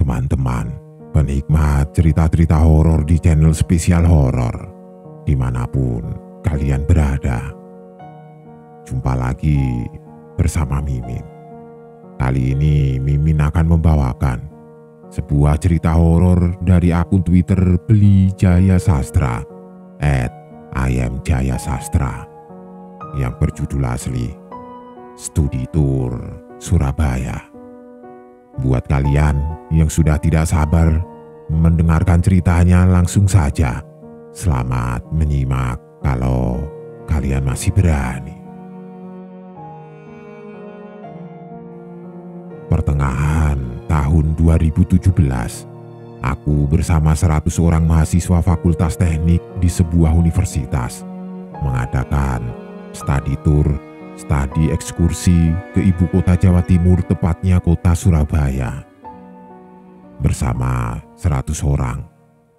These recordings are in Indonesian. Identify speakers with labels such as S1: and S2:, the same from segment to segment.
S1: teman-teman penikmat cerita-cerita horor di channel spesial horor dimanapun kalian berada. Jumpa lagi bersama Mimin. Kali ini Mimin akan membawakan sebuah cerita horor dari akun Twitter Beli Jaya Sastra @IamJayaSastra yang berjudul asli Studi Tour Surabaya. Buat kalian yang sudah tidak sabar mendengarkan ceritanya, langsung saja selamat menyimak kalau kalian masih berani. Pertengahan tahun 2017, aku bersama 100 orang mahasiswa Fakultas Teknik di sebuah universitas mengadakan study tour, studi ekskursi ke ibu kota Jawa Timur, tepatnya kota Surabaya. Bersama 100 orang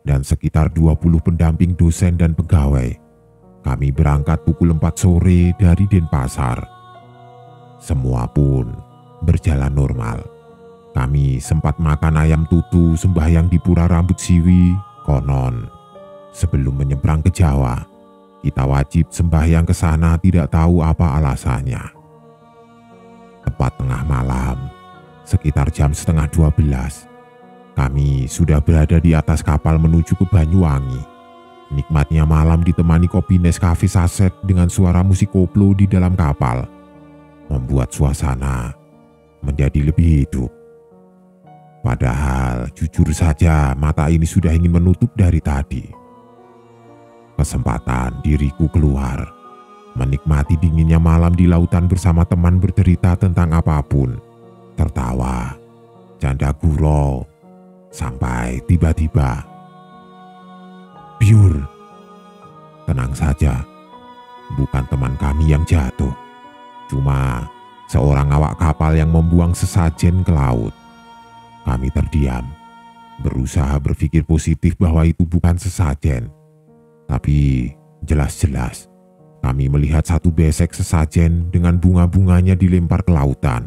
S1: dan sekitar 20 pendamping dosen dan pegawai, kami berangkat pukul 4 sore dari Denpasar. Semua pun berjalan normal. Kami sempat makan ayam tutu sembahyang di Pura Rambut Siwi. Konon sebelum menyeberang ke Jawa, kita wajib sembahyang ke sana, tidak tahu apa alasannya. Tepat tengah malam, sekitar jam setengah 12, kami sudah berada di atas kapal menuju ke Banyuwangi. Nikmatnya malam ditemani kopi Nescafe saset dengan suara musik koplo di dalam kapal membuat suasana menjadi lebih hidup. Padahal jujur saja mata ini sudah ingin menutup dari tadi. Kesempatan diriku keluar, menikmati dinginnya malam di lautan bersama teman, bercerita tentang apapun, tertawa, canda gurau, sampai tiba-tiba biur. Tenang saja, bukan teman kami yang jatuh, cuma seorang awak kapal yang membuang sesajen ke laut. Kami terdiam, berusaha berpikir positif bahwa itu bukan sesajen. Tapi jelas-jelas kami melihat satu besek sesajen dengan bunga-bunganya dilempar ke lautan.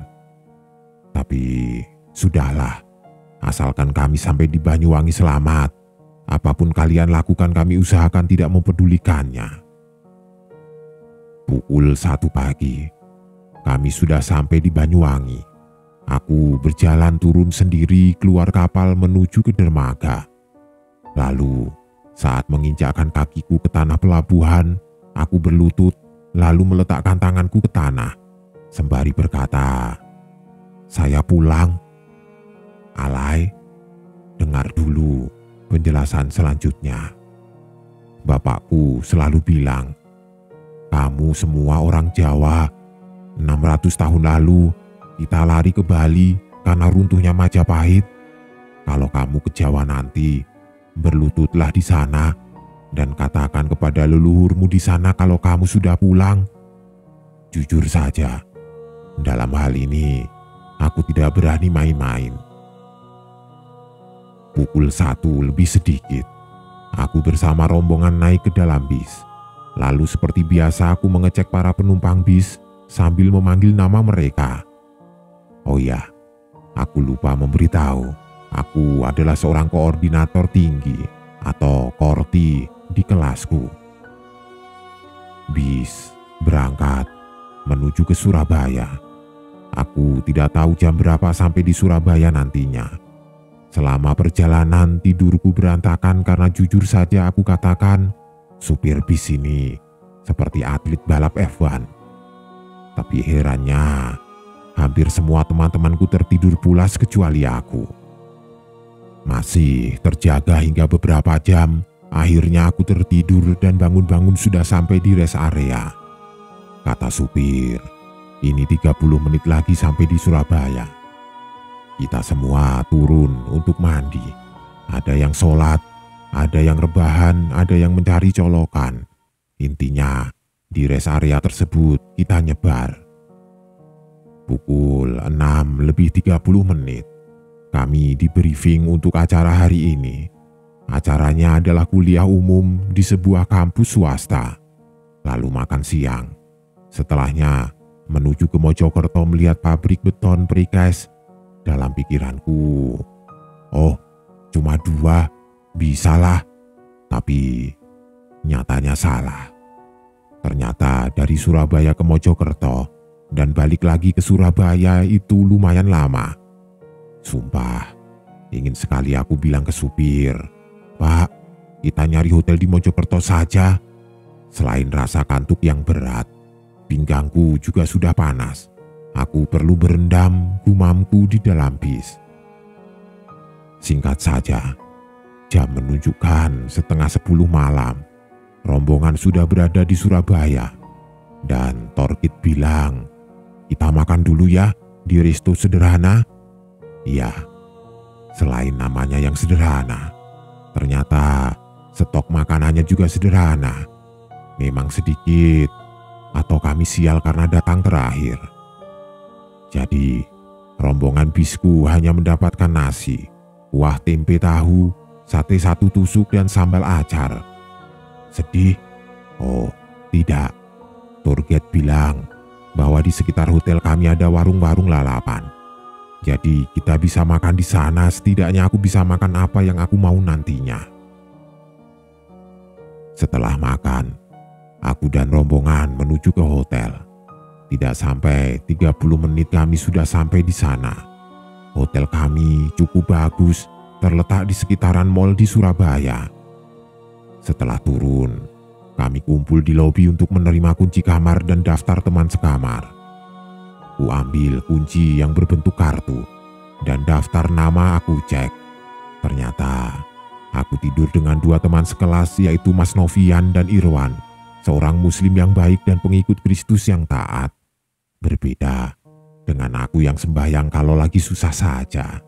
S1: Tapi sudahlah, asalkan kami sampai di Banyuwangi selamat. Apapun kalian lakukan, kami usahakan tidak mempedulikannya. Pukul 1 pagi, kami sudah sampai di Banyuwangi. Aku berjalan turun sendiri keluar kapal menuju ke dermaga. Lalu saat menginjakkan kakiku ke tanah pelabuhan, aku berlutut lalu meletakkan tanganku ke tanah sembari berkata, "Saya pulang." Alay, dengar dulu penjelasan selanjutnya. Bapakku selalu bilang, "Kamu semua orang Jawa. 600 tahun lalu kita lari ke Bali karena runtuhnya Majapahit. Kalau kamu ke Jawa nanti, berlututlah di sana dan katakan kepada leluhurmu di sana kalau kamu sudah pulang." Jujur saja, dalam hal ini aku tidak berani main-main. Pukul 1 lebih sedikit, aku bersama rombongan naik ke dalam bis. Lalu seperti biasa aku mengecek para penumpang bis sambil memanggil nama mereka. Oh ya, aku lupa memberitahu, aku adalah seorang koordinator tinggi atau korti di kelasku. Bis berangkat menuju ke Surabaya. Aku tidak tahu jam berapa sampai di Surabaya nantinya. Selama perjalanan tidurku berantakan karena jujur saja aku katakan supir bis ini seperti atlet balap F1. Tapi herannya, hampir semua teman-temanku tertidur pulas kecuali aku. Masih terjaga hingga beberapa jam, akhirnya aku tertidur dan bangun-bangun sudah sampai di rest area. Kata supir, "Ini 30 menit lagi sampai di Surabaya." Kita semua turun untuk mandi. Ada yang sholat, ada yang rebahan, ada yang mencari colokan. Intinya, di rest area tersebut kita nyebar. Pukul 6:30, kami di briefing untuk acara hari ini. Acaranya adalah kuliah umum di sebuah kampus swasta. Lalu makan siang. Setelahnya menuju ke Mojokerto melihat pabrik beton precast. Dalam pikiranku, cuma 2, bisalah. Tapi nyatanya salah. Ternyata dari Surabaya ke Mojokerto dan balik lagi ke Surabaya itu lumayan lama. Sumpah, ingin sekali aku bilang ke supir, "Pak, kita nyari hotel di Mojokerto saja." Selain rasa kantuk yang berat, pinggangku juga sudah panas. Aku perlu berendam gumamku di dalam bis. Singkat saja, jam menunjukkan setengah 10 malam. Rombongan sudah berada di Surabaya. Dan Torkit bilang, "Kita makan dulu ya di resto sederhana." Iya, selain namanya yang sederhana, ternyata stok makanannya juga sederhana. Memang sedikit, atau kami sial karena datang terakhir. Jadi, rombongan bisku hanya mendapatkan nasi, kuah tempe tahu, sate 1 tusuk dan sambal acar. Sedih? Oh, tidak. Tour guide bilang bahwa di sekitar hotel kami ada warung-warung lalapan. Jadi kita bisa makan di sana, setidaknya aku bisa makan apa yang aku mau nantinya. Setelah makan, aku dan rombongan menuju ke hotel. Tidak sampai 30 menit kami sudah sampai di sana. Hotel kami cukup bagus, terletak di sekitaran mal di Surabaya. Setelah turun, kami kumpul di lobi untuk menerima kunci kamar dan daftar teman sekamar. Ku ambil kunci yang berbentuk kartu dan daftar nama aku cek. Ternyata aku tidur dengan 2 teman sekelas, yaitu Mas Novian dan Irwan, seorang muslim yang baik dan pengikut Kristus yang taat. Berbeda dengan aku yang sembahyang kalau lagi susah saja.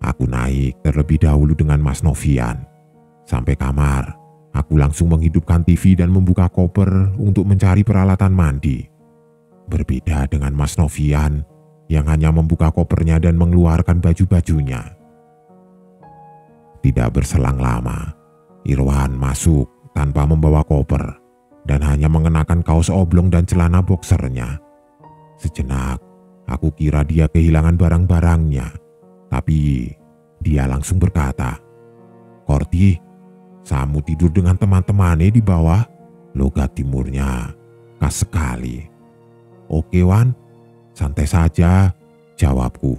S1: Aku naik terlebih dahulu dengan Mas Novian. Sampai kamar, aku langsung menghidupkan TV dan membuka koper untuk mencari peralatan mandi. Berbeda dengan Mas Novian yang hanya membuka kopernya dan mengeluarkan baju-bajunya. Tidak berselang lama, Irwan masuk tanpa membawa koper dan hanya mengenakan kaos oblong dan celana boxernya. Sejenak, aku kira dia kehilangan barang-barangnya, tapi dia langsung berkata, "Korti, kamu tidur dengan teman-temannya di bawah?" Logat timurnya khas sekali. "Oke Wan, santai saja," jawabku.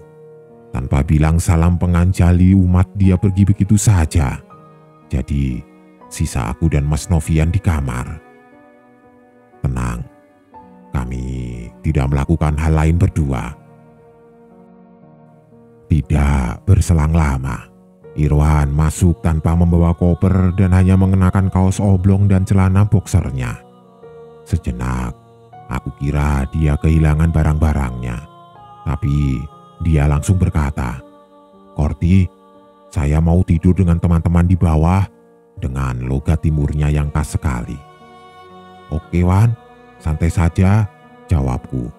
S1: Tanpa bilang salam penganjali umat, dia pergi begitu saja. Jadi sisa aku dan Mas Novian di kamar. Tenang, kami tidak melakukan hal lain berdua. Tidak berselang lama, Irwan masuk tanpa membawa koper dan hanya mengenakan kaos oblong dan celana boxernya. Sejenak, aku kira dia kehilangan barang-barangnya. Tapi dia langsung berkata, "Korti, saya mau tidur dengan teman-teman di bawah," dengan logat timurnya yang khas sekali. "Oke Wan, santai saja," jawabku.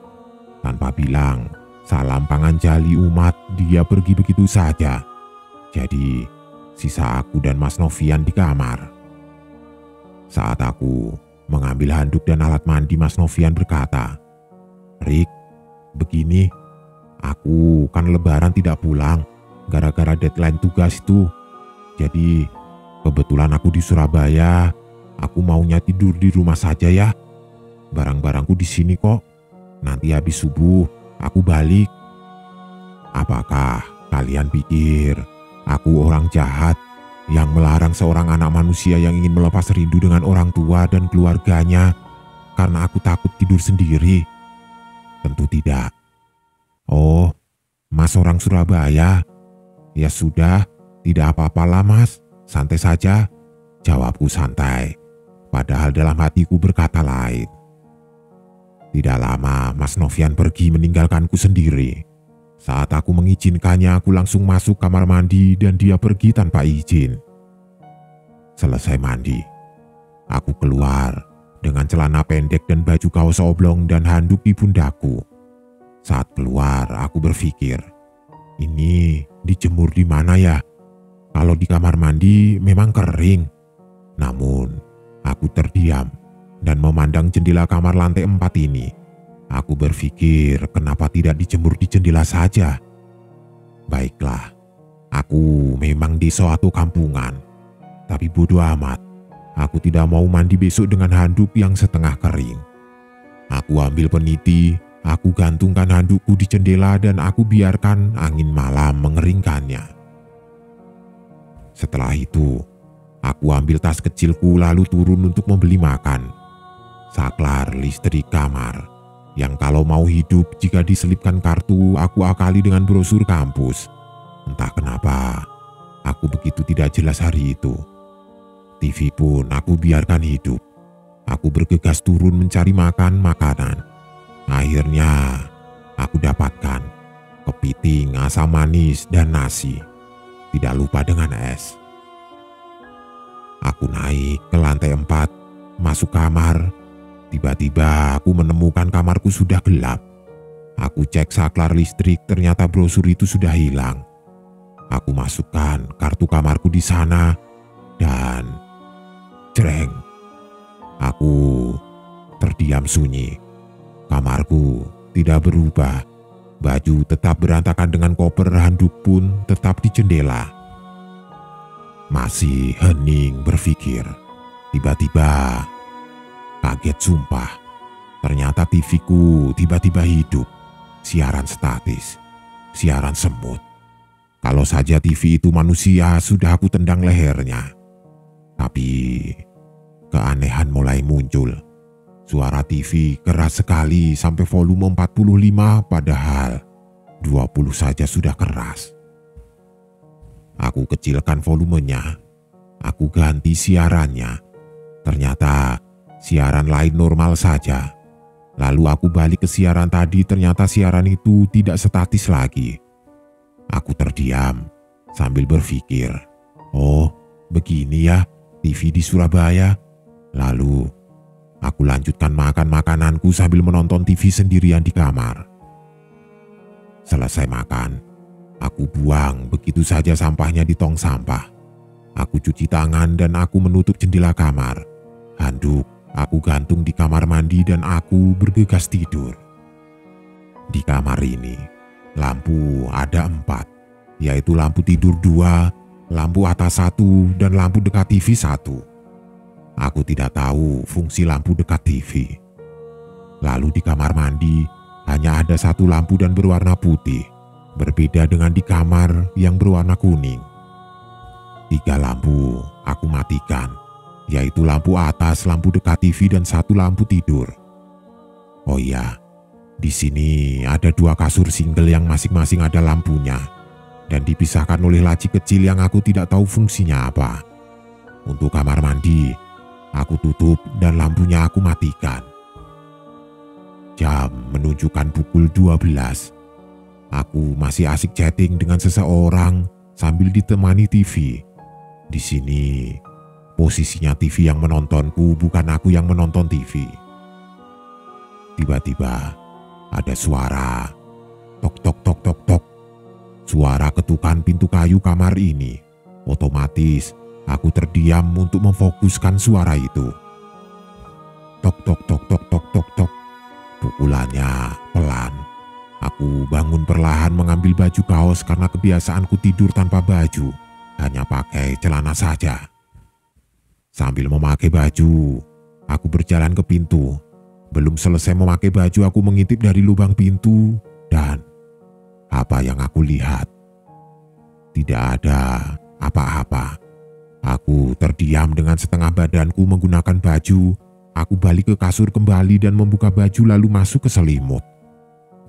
S1: Tanpa bilang salam panganjali umat, dia pergi begitu saja. Jadi, sisa aku dan Mas Novian di kamar. Saat aku mengambil handuk dan alat mandi, Mas Novian berkata, "Rik, begini, aku kan lebaran tidak pulang gara-gara deadline tugas itu. Jadi, kebetulan aku di Surabaya, aku maunya tidur di rumah saja ya. Barang-barangku di sini kok. Nanti habis subuh, aku balik. Apakah kalian pikir aku orang jahat yang melarang seorang anak manusia yang ingin melepas rindu dengan orang tua dan keluarganya karena aku takut tidur sendiri? Tentu tidak. Oh, Mas orang Surabaya? Ya sudah, tidak apa-apalah Mas, santai saja," jawabku santai. Padahal dalam hatiku berkata lain. Tidak lama Mas Novian pergi meninggalkanku sendiri. Saat aku mengizinkannya, aku langsung masuk kamar mandi dan dia pergi tanpa izin. Selesai mandi, aku keluar dengan celana pendek dan baju kaos oblong dan handuk di pundakku. Saat keluar, aku berpikir, ini dijemur di mana ya? Kalau di kamar mandi memang kering. Namun, aku terdiam dan memandang jendela kamar lantai 4 ini. Aku berpikir, kenapa tidak dijemur di jendela saja? Baiklah, aku Aku memang desa atau kampungan, tapi bodoh amat. Aku tidak mau mandi besok dengan handuk yang setengah kering. Aku ambil peniti, aku gantungkan handukku di jendela dan aku biarkan angin malam mengeringkannya. Setelah itu, aku ambil tas kecilku lalu turun untuk membeli makan. Saklar listrik kamar, yang kalau mau hidup jika diselipkan kartu aku akali dengan brosur kampus. Entah kenapa, aku begitu tidak jelas hari itu. TV pun aku biarkan hidup. Aku bergegas turun mencari makanan. Akhirnya, aku dapatkan kepiting, asam manis, dan nasi. Tidak lupa dengan es. Aku naik ke lantai 4, masuk kamar. Tiba-tiba aku menemukan kamarku sudah gelap. Aku cek saklar listrik, ternyata brosur itu sudah hilang. Aku masukkan kartu kamarku di sana dan jreng. Aku terdiam sunyi. Kamarku tidak berubah. Baju tetap berantakan dengan koper, handuk pun tetap di jendela. Masih hening berpikir. Tiba-tiba kaget sumpah. Ternyata TV-ku tiba-tiba hidup. Siaran statis. Siaran semut. Kalau saja TV itu manusia, sudah aku tendang lehernya. Tapi keanehan mulai muncul. Suara TV keras sekali sampai volume 45, padahal 20 saja sudah keras. Aku kecilkan volumenya. Aku ganti siarannya. Ternyata siaran lain normal saja. Lalu aku balik ke siaran tadi, ternyata siaran itu tidak statis lagi. Aku terdiam sambil berpikir, oh begini ya TV di Surabaya. Lalu aku lanjutkan makan makananku sambil menonton TV sendirian di kamar. Selesai makan, aku buang begitu saja sampahnya di tong sampah. Aku cuci tangan dan aku menutup jendela kamar. Handuk aku gantung di kamar mandi dan aku bergegas tidur. Di kamar ini lampu ada 4, yaitu lampu tidur 2, lampu atas 1, dan lampu dekat TV 1. Aku tidak tahu fungsi lampu dekat TV. Lalu di kamar mandi hanya ada 1 lampu dan berwarna putih, berbeda dengan di kamar yang berwarna kuning. 3 lampu aku matikan, yaitu lampu atas, lampu dekat TV, dan 1 lampu tidur. Oh iya, di sini ada 2 kasur single yang masing-masing ada lampunya dan dipisahkan oleh laci kecil yang aku tidak tahu fungsinya apa. Untuk kamar mandi, aku tutup dan lampunya aku matikan. Jam menunjukkan pukul 12. Aku masih asik chatting dengan seseorang sambil ditemani TV. Di sini posisinya TV yang menontonku, bukan aku yang menonton TV. Tiba-tiba ada suara tok tok tok tok tok. Suara ketukan pintu kayu kamar ini. Otomatis aku terdiam untuk memfokuskan suara itu. Tok tok tok tok tok tok tok. Pukulannya pelan. Aku bangun perlahan mengambil baju kaos karena kebiasaanku tidur tanpa baju, hanya pakai celana saja. Sambil memakai baju, aku berjalan ke pintu. Belum selesai memakai baju, aku mengintip dari lubang pintu dan apa yang aku lihat? Tidak ada apa-apa. Aku terdiam dengan setengah badanku menggunakan baju. Aku balik ke kasur kembali dan membuka baju lalu masuk ke selimut.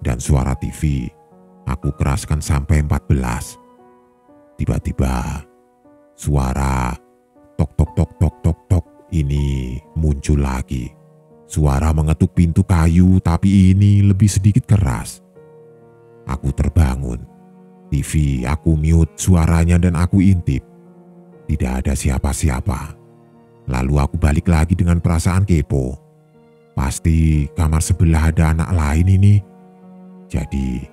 S1: Dan suara TV aku keraskan sampai 14. Tiba-tiba suara tok tok tok tok tok tok ini muncul lagi. Suara mengetuk pintu kayu, tapi ini lebih sedikit keras. Aku terbangun. TV aku mute suaranya dan aku intip. Tidak ada siapa-siapa. Lalu aku balik lagi dengan perasaan kepo. Pasti kamar sebelah ada anak lain ini. Jadi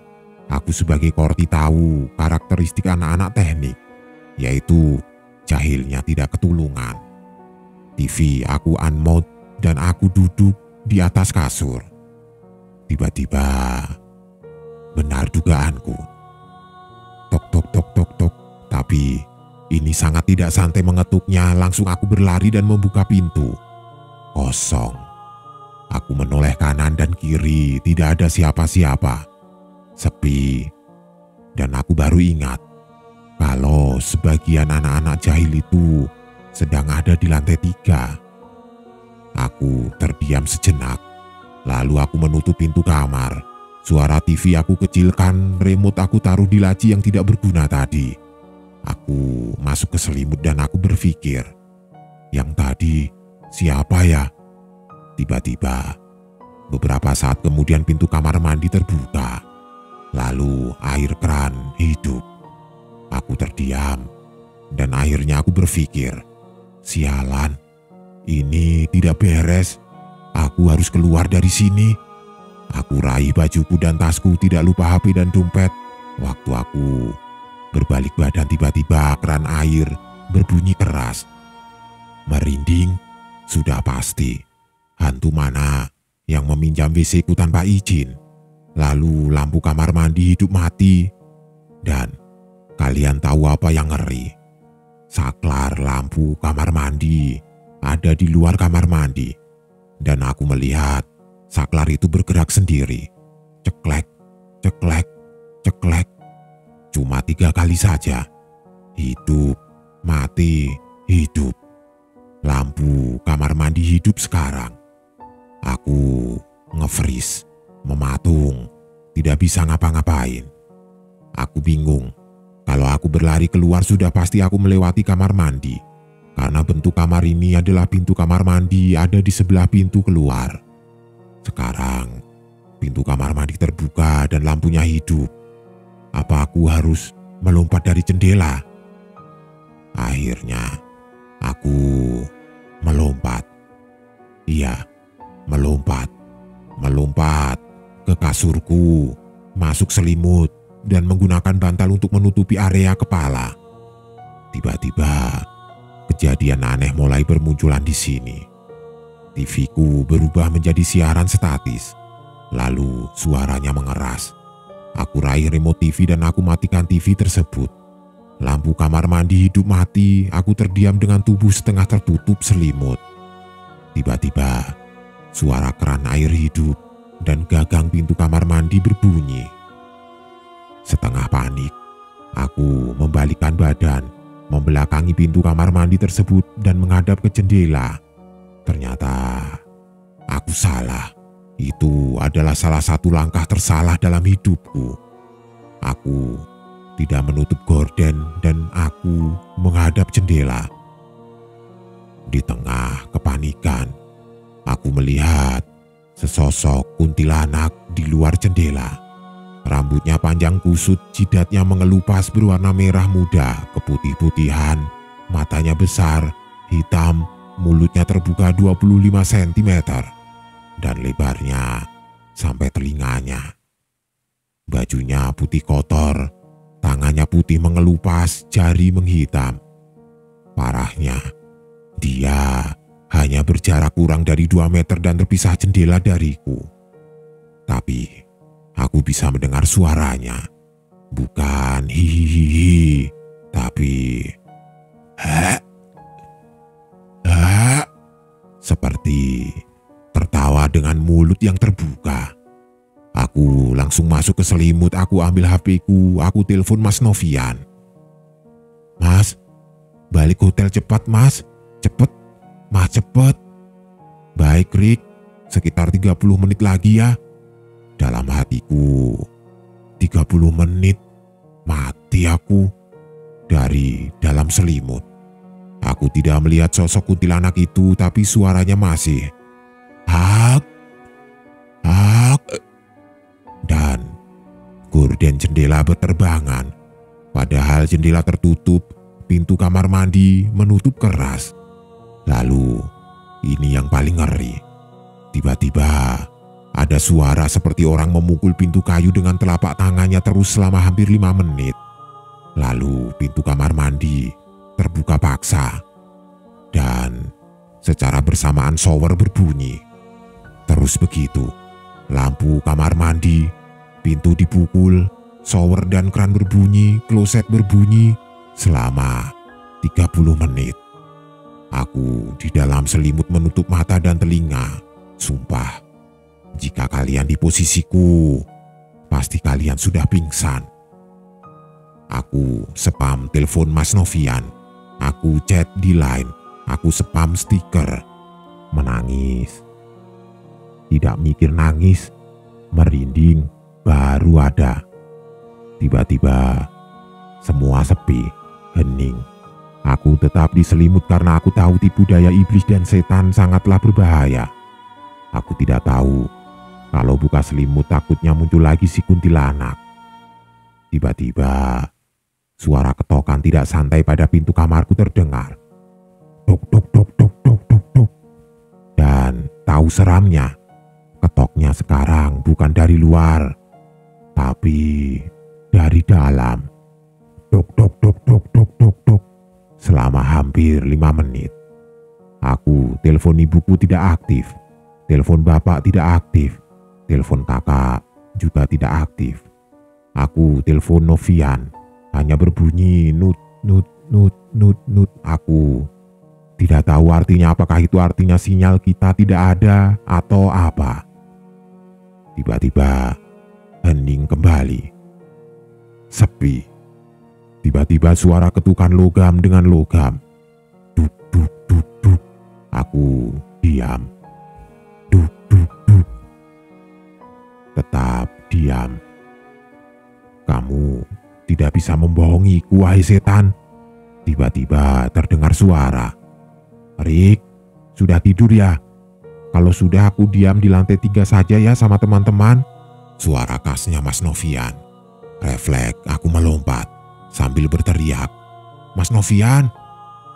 S1: aku sebagai korti tahu karakteristik anak-anak teknik, yaitu jahilnya tidak ketulungan. TV aku unmute dan aku duduk di atas kasur. Tiba-tiba benar dugaanku. Tok tok tok tok tok, tapi Tapi ini sangat tidak santai mengetuknya. Langsung aku berlari dan membuka pintu. Kosong. Aku menoleh kanan dan kiri, tidak ada siapa-siapa. Sepi. Dan aku baru ingat kalau sebagian anak-anak jahil itu sedang ada di lantai 3. Aku terdiam sejenak. Lalu aku menutup pintu kamar. Suara TV aku kecilkan, remote aku taruh di laci yang tidak berguna tadi. Aku masuk ke selimut dan aku berpikir, yang tadi siapa ya? Tiba-tiba, beberapa saat kemudian pintu kamar mandi terbuka. Lalu air keran hidup. Aku terdiam dan akhirnya aku berpikir, sialan, ini tidak beres. Aku harus keluar dari sini. Aku raih bajuku dan tasku, tidak lupa HP dan dompet. Waktu aku berbalik badan, tiba-tiba keran air berbunyi keras. Merinding, sudah pasti. Hantu mana yang meminjam WC-ku tanpa izin? Lalu lampu kamar mandi hidup mati. Dan kalian tahu apa yang ngeri? Saklar lampu kamar mandi ada di luar kamar mandi. Dan aku melihat saklar itu bergerak sendiri. Ceklek, ceklek, ceklek. Cuma 3 kali saja. Hidup, mati, hidup. Lampu kamar mandi hidup sekarang. Aku nge-freeze, mematung, tidak bisa ngapa-ngapain. Aku bingung. Kalau aku berlari keluar sudah pasti aku melewati kamar mandi. Karena bentuk kamar ini adalah pintu kamar mandi ada di sebelah pintu keluar. Sekarang pintu kamar mandi terbuka dan lampunya hidup. Apa aku harus melompat dari jendela? Akhirnya aku melompat. Iya, melompat. Melompat ke kasurku, masuk selimut dan menggunakan bantal untuk menutupi area kepala. Tiba-tiba kejadian aneh mulai bermunculan di sini. TV-ku berubah menjadi siaran statis. Lalu suaranya mengeras. Aku raih remote TV dan aku matikan TV tersebut. Lampu kamar mandi hidup mati. Aku terdiam dengan tubuh setengah tertutup selimut. Tiba-tiba suara keran air hidup dan gagang pintu kamar mandi berbunyi. Setengah panik, aku membalikkan badan, membelakangi pintu kamar mandi tersebut dan menghadap ke jendela. Ternyata aku salah. Itu adalah salah satu langkah tersalah dalam hidupku. Aku tidak menutup gorden dan aku menghadap jendela. Di tengah kepanikan, aku melihat sesosok kuntilanak di luar jendela. Rambutnya panjang kusut, jidatnya mengelupas berwarna merah muda, keputih-putihan, matanya besar, hitam, mulutnya terbuka 25 cm, dan lebarnya sampai telinganya. Bajunya putih kotor, tangannya putih mengelupas, jari menghitam. Parahnya, dia hanya berjarak kurang dari 2 meter dan terpisah jendela dariku. Tapi aku bisa mendengar suaranya. Bukan hihihi, tapi ha, seperti tertawa dengan mulut yang terbuka. Aku langsung masuk ke selimut, aku ambil HP-ku, aku telepon Mas Novian. Mas, balik hotel cepat mas, cepet, mas cepet. Baik Rick, sekitar 30 menit lagi ya. Dalam hatiku, 30 menit, mati aku. Dari dalam selimut. Aku tidak melihat sosok kuntilanak itu, tapi suaranya masih hak. Dan gorden jendela berterbangan. Padahal jendela tertutup, pintu kamar mandi menutup keras. Lalu, ini yang paling ngeri. Tiba-tiba ada suara seperti orang memukul pintu kayu dengan telapak tangannya terus selama hampir 5 menit. Lalu pintu kamar mandi terbuka paksa. Dan secara bersamaan shower berbunyi. Terus begitu, lampu kamar mandi, pintu dipukul, shower dan kran berbunyi, kloset berbunyi, Selama 30 menit, aku di dalam selimut menutup mata dan telinga. Sumpah, jika kalian di posisiku, pasti kalian sudah pingsan. Aku spam telepon Mas Novian, aku chat di Line, aku spam stiker, menangis. Tidak mikir nangis, merinding baru ada. Tiba-tiba semua sepi, hening. Aku tetap diselimut karena aku tahu tipu daya iblis dan setan sangatlah berbahaya. Aku tidak tahu kalau buka selimut takutnya muncul lagi si kuntilanak. Tiba-tiba suara ketokan tidak santai pada pintu kamarku terdengar. Dok, dok, dok, dok, dok, dok, dok. Dan tahu seramnya, ketoknya sekarang bukan dari luar, tapi dari dalam. Dok, dok, dok, dok, dok, dok, dok. Selama hampir 5 menit. Aku telepon ibuku tidak aktif, telepon bapak tidak aktif, telepon kakak juga tidak aktif. Aku telepon Novian, hanya berbunyi nut, nut, nut, nut, nut. Aku tidak tahu artinya, apakah itu artinya sinyal kita tidak ada atau apa. Tiba-tiba hening kembali. Sepi. Tiba-tiba suara ketukan logam dengan logam. Duk, duk, duk, duk. Aku diam. Duk, duk, duk. Tetap diam. Kamu tidak bisa membohongiku, wahai setan. Tiba-tiba terdengar suara. Rik, sudah tidur ya? Kalau sudah, aku diam di lantai 3 saja ya sama teman-teman. Suara khasnya Mas Novian. Refleks aku melompat sambil berteriak, Mas Novian.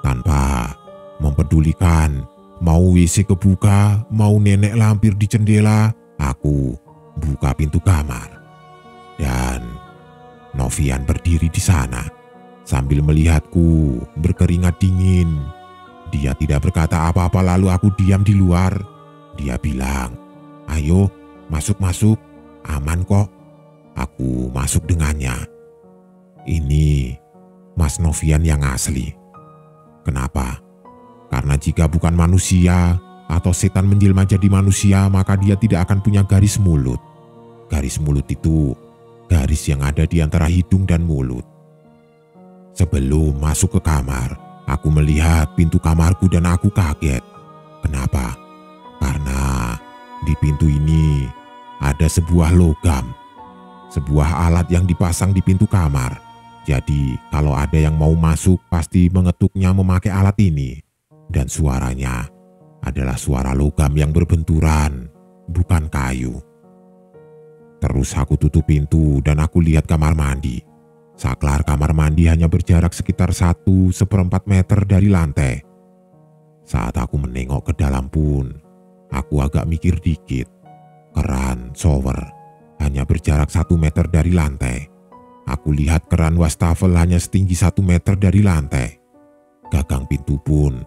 S1: Tanpa mempedulikan mau WC kebuka, mau nenek lampir di jendela, aku buka pintu kamar. Dan Novian berdiri di sana sambil melihatku berkeringat dingin. Dia tidak berkata apa-apa, lalu aku diam di luar. Dia bilang, ayo masuk-masuk, aman kok. Aku masuk dengannya. Ini Mas Novian yang asli. Kenapa? Karena jika bukan manusia atau setan menjelma jadi manusia, maka dia tidak akan punya garis mulut. Garis mulut itu garis yang ada di antara hidung dan mulut. Sebelum masuk ke kamar, aku melihat pintu kamarku dan aku kaget. Kenapa? Karena di pintu ini ada sebuah logam. Sebuah alat yang dipasang di pintu kamar. Jadi kalau ada yang mau masuk pasti mengetuknya memakai alat ini. Dan suaranya adalah suara logam yang berbenturan, bukan kayu. Terus aku tutup pintu dan aku lihat kamar mandi. Saklar kamar mandi hanya berjarak sekitar 1/4 meter dari lantai. Saat aku menengok ke dalam pun, aku agak mikir dikit. Keran shower hanya berjarak 1 meter dari lantai. Aku lihat keran wastafel hanya setinggi 1 meter dari lantai. Gagang pintu pun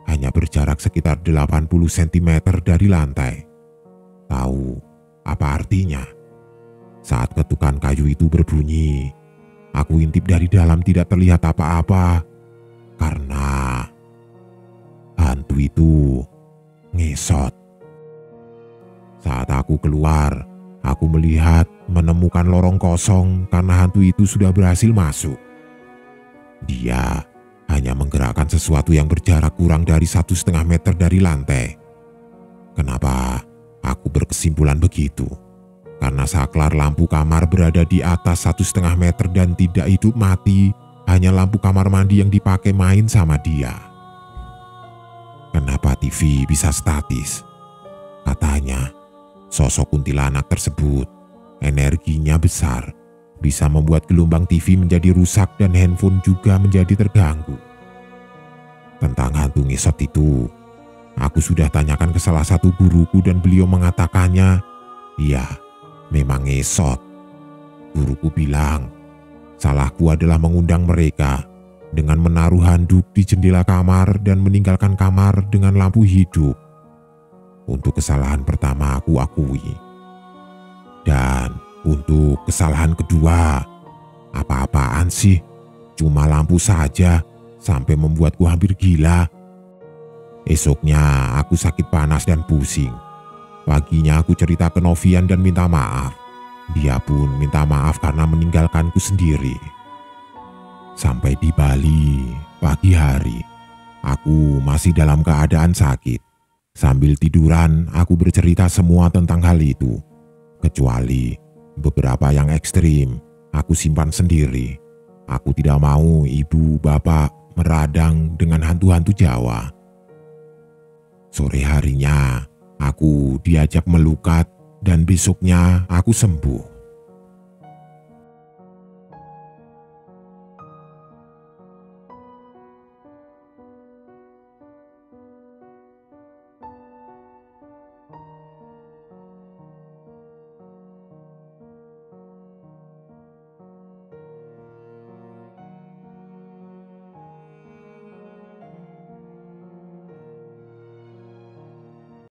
S1: hanya berjarak sekitar 80 cm dari lantai. Tahu apa artinya? Saat ketukan kayu itu berbunyi, aku intip dari dalam, tidak terlihat apa-apa. Karena hantu itu ngesot. Saat aku keluar, aku menemukan lorong kosong karena hantu itu sudah berhasil masuk. Dia hanya menggerakkan sesuatu yang berjarak kurang dari 1,5 meter dari lantai. Kenapa aku berkesimpulan begitu? Karena saklar lampu kamar berada di atas 1,5 meter dan tidak hidup mati, hanya lampu kamar mandi yang dipakai main sama dia. Kenapa TV bisa statis? Katanya, sosok kuntilanak tersebut energinya besar, bisa membuat gelombang TV menjadi rusak dan handphone juga menjadi terganggu. Tentang hantu ngesot itu, aku sudah tanyakan ke salah satu guruku dan beliau mengatakannya, iya, memang ngesot. Guruku bilang, salahku adalah mengundang mereka dengan menaruh handuk di jendela kamar dan meninggalkan kamar dengan lampu hidup. Untuk kesalahan pertama aku akui. Dan untuk kesalahan kedua, apa-apaan sih? cuma lampu saja sampai membuatku hampir gila. Esoknya aku sakit panas dan pusing. Paginya aku cerita ke Novian dan minta maaf. Dia pun minta maaf karena meninggalkanku sendiri. Sampai di Bali, pagi hari, aku masih dalam keadaan sakit. Sambil tiduran, aku bercerita semua tentang hal itu. Kecuali beberapa yang ekstrim, aku simpan sendiri. Aku tidak mau ibu bapak meradang dengan hantu-hantu Jawa. Sore harinya, aku diajak melukat dan besoknya aku sembuh.